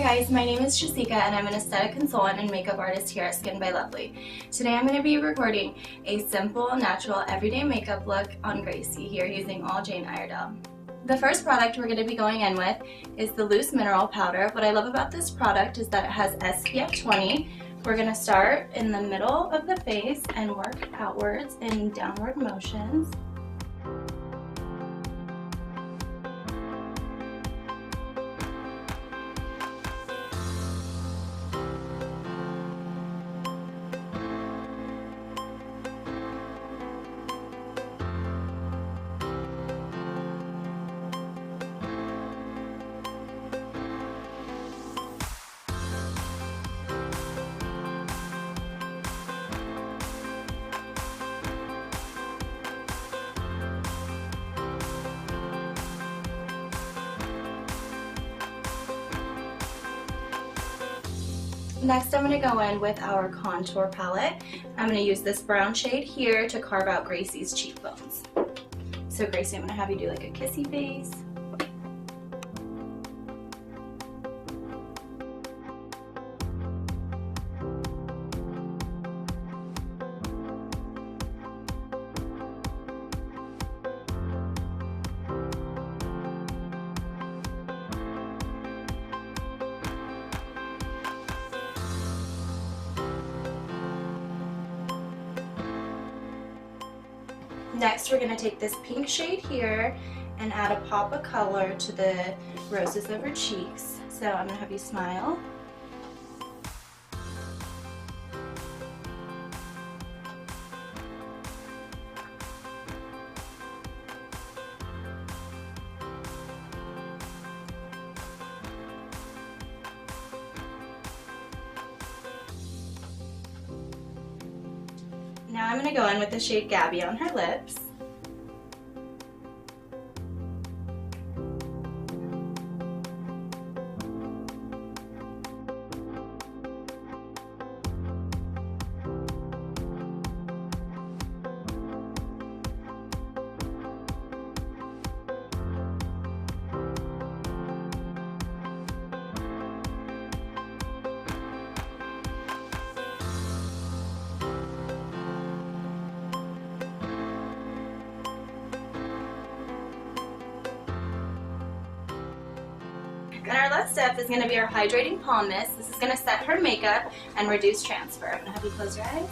Hi guys, my name is Jessica and I'm an aesthetic consultant and makeup artist here at Skin by Lovely. Today I'm going to be recording a simple, natural, everyday makeup look on Gracie here using all Jane Iredale. The first product we're going to be going in with is the loose mineral powder. What I love about this product is that it has SPF 20. We're going to start in the middle of the face and work outwards in downward motions. Next, I'm going to go in with our contour palette. I'm going to use this brown shade here to carve out Gracie's cheekbones. So Gracie, I'm going to have you do like a kissy face. Next, we're going to take this pink shade here and add a pop of color to the roses of her cheeks. So I'm going to have you smile. Now I'm going to go in with the shade Gabby on her lips. And our last step is going to be our hydrating palm mist. This is going to set her makeup and reduce transfer. I'm going to have you close your eyes.